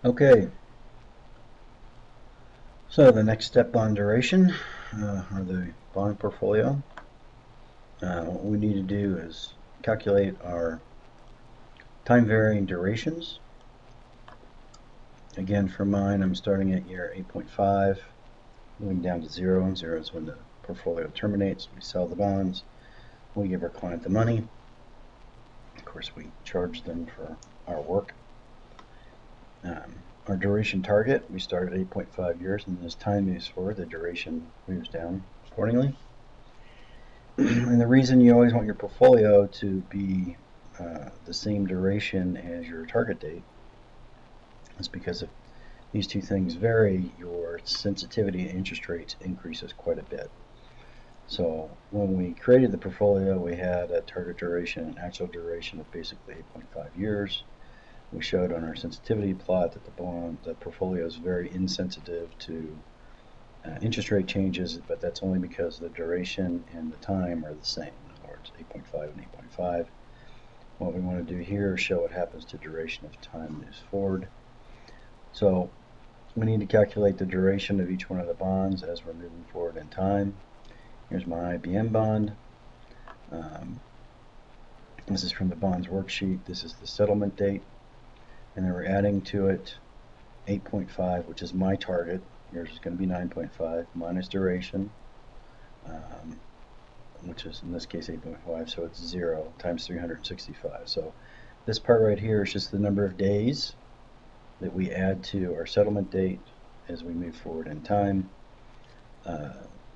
Okay, so the next step on duration, or the bond portfolio, what we need to do is calculate our time varying durations. Again, for mine, I'm starting at year 8.5, moving down to 0, and 0 is when the portfolio terminates. We sell the bonds, we give our client the money. Of course, we charge them for our work. Our duration target, we start at 8.5 years, and as time moves forward, the duration moves down accordingly. And the reason you always want your portfolio to be the same duration as your target date is because if these two things vary, your sensitivity to interest rates increases quite a bit. So when we created the portfolio, we had a target duration, an actual duration of basically 8.5 years. We showed on our sensitivity plot that the portfolio is very insensitive to interest rate changes, but that's only because the duration and the time are the same. In other words, 8.5 and 8.5. What we want to do here is show what happens to duration if time moves forward. So we need to calculate the duration of each one of the bonds as we're moving forward in time. Here's my IBM bond. This is from the bonds worksheet. This is the settlement date. And then we're adding to it 8.5, which is my target. Yours is going to be 9.5 minus duration, which is in this case 8.5, so it's 0 times 365. So this part right here is just the number of days that we add to our settlement date as we move forward in time.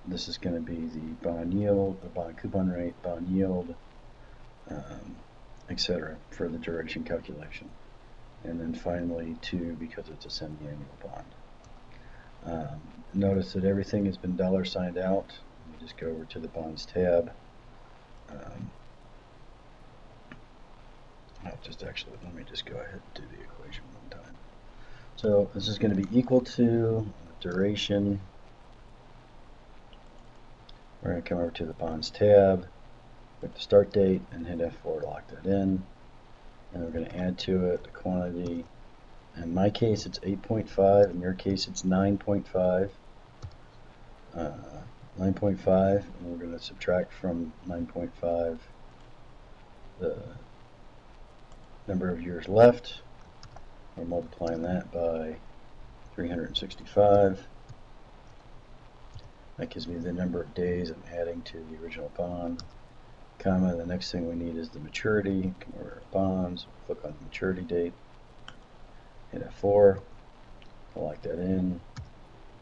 This is going to be the bond yield, the bond coupon rate, bond yield, etc. for the duration calculation. And then finally 2 because it's a semi-annual bond. Notice that everything has been dollar signed out. Let me just go over to the bonds tab. Let me just go ahead and do the equation one time. So this is going to be equal to duration. We're going to come over to the bonds tab, click the start date, and hit F4 to lock that in. And we're going to add to it the quantity. In my case, it's 8.5. In your case, it's 9.5. 9.5, and we're going to subtract from 9.5 the number of years left. We're multiplying that by 365. That gives me the number of days I'm adding to the original bond, comma, the next thing we need is the maturity. Come over to bonds, click on the maturity date, hit F4, lock that in,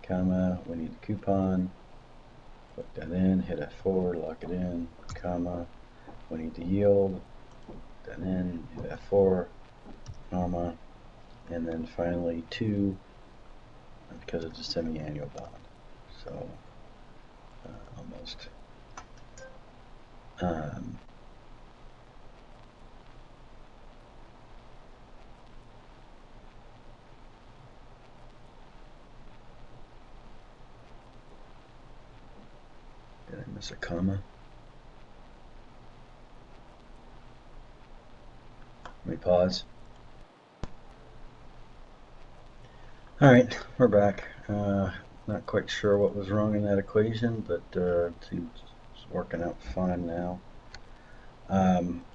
comma, we need the coupon, click that in, hit F4, lock it in, comma, we need the yield, put that in, hit F4, comma, and then finally 2, because it's a semi-annual bond. So almost. Did I miss a comma? Let me pause. Alright, we're back. Not quite sure what was wrong in that equation, but it seems it's working out fine now.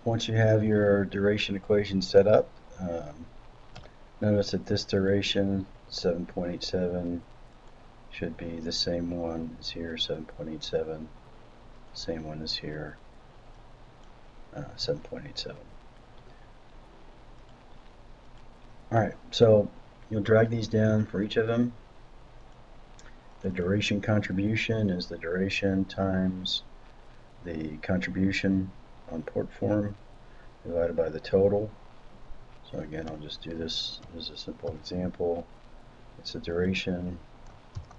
Once you have your duration equation set up, notice that this duration, 7.87, should be the same one as here, 7.87. Same one as here, 7.87. Alright, so you'll drag these down for each of them. The duration contribution is the duration times the contribution on port form divided by the total. So again, I'll just do this as a simple example. It's the duration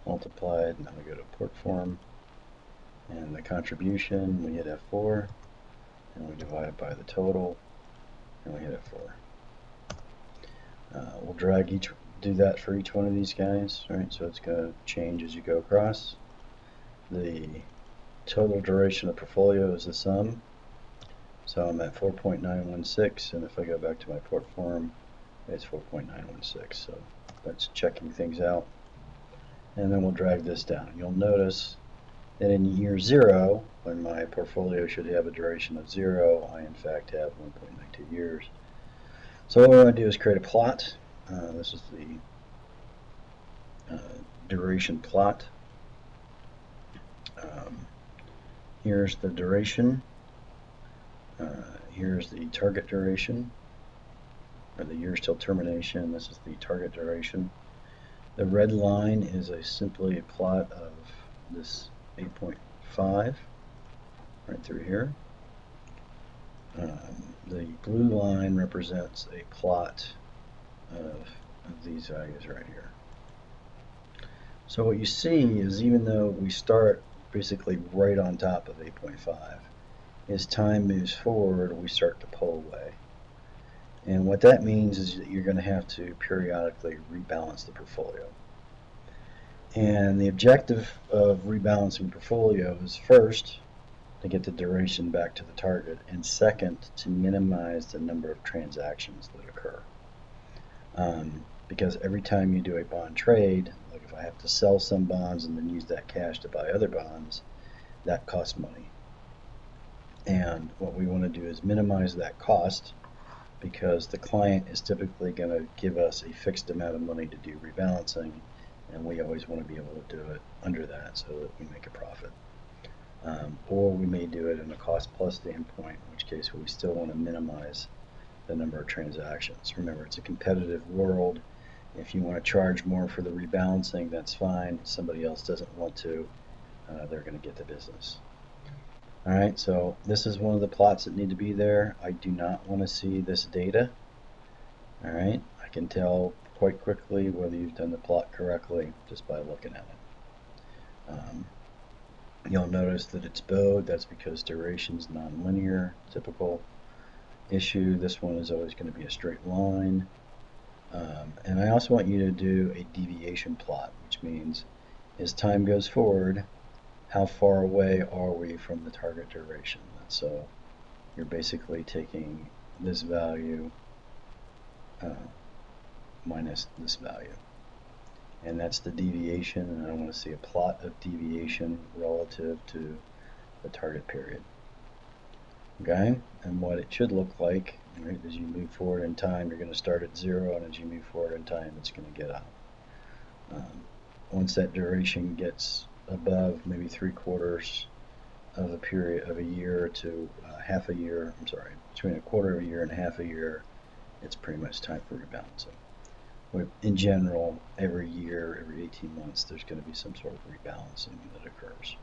multiplied, and then we go to port form, and the contribution, we hit F4, and we divide it by the total, and we hit F4. We'll do that for each one of these guys, right? So it's going to change as you go across. The total duration of the portfolio is the sum. So I'm at 4.916, and if I go back to my port form, It's 4.916, so that's checking things out. And then we'll drag this down. You'll notice that in year 0, when my portfolio should have a duration of 0, I in fact have 1.92 years. So what we want to do is create a plot. This is the duration plot. Here's the duration. Here's the target duration, or the years till termination. This is the target duration. The red line is simply a plot of this 8.5 right through here. The blue line represents a plot of these values right here. So what you see is, even though we start basically right on top of 8.5, as time moves forward, we start to pull away. And what that means is that you're going to have to periodically rebalance the portfolio. And the objective of rebalancing portfolio is, first, to get the duration back to the target, and second, to minimize the number of transactions that occur. Because every time you do a bond trade, like if I have to sell some bonds and then use that cash to buy other bonds, that costs money. And what we want to do is minimize that cost, because the client is typically going to give us a fixed amount of money to do rebalancing, and we always want to be able to do it under that so that we make a profit. Or we may do it in a cost plus standpoint, in which case we still want to minimize the number of transactions. Remember, it's a competitive world. If you want to charge more for the rebalancing, that's fine. If somebody else doesn't want to, they're going to get the business. Alright, so this is one of the plots that need to be there. I do not want to see this data. Alright, I can tell quite quickly whether you've done the plot correctly just by looking at it. You'll notice that it's bowed. That's because duration's nonlinear, typical issue. This one is always going to be a straight line. And I also want you to do a deviation plot, which means as time goes forward, how far away are we from the target duration? So you're basically taking this value minus this value. And that's the deviation, and I want to see a plot of deviation relative to the target period. Okay, and what it should look like, right, as you move forward in time, you're going to start at 0, and as you move forward in time, it's going to get up. Once that duration gets above maybe 3/4 of a period of a year to half a year, between a quarter of a year and half a year, it's pretty much time for rebalancing. In general, every year, every 18 months, there's going to be some sort of rebalancing that occurs.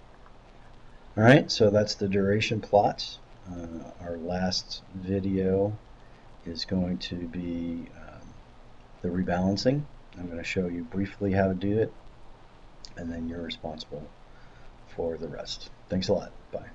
All right, so that's the duration plots. Our last video is going to be the rebalancing. I'm going to show you briefly how to do it, and then you're responsible for the rest. Thanks a lot. Bye.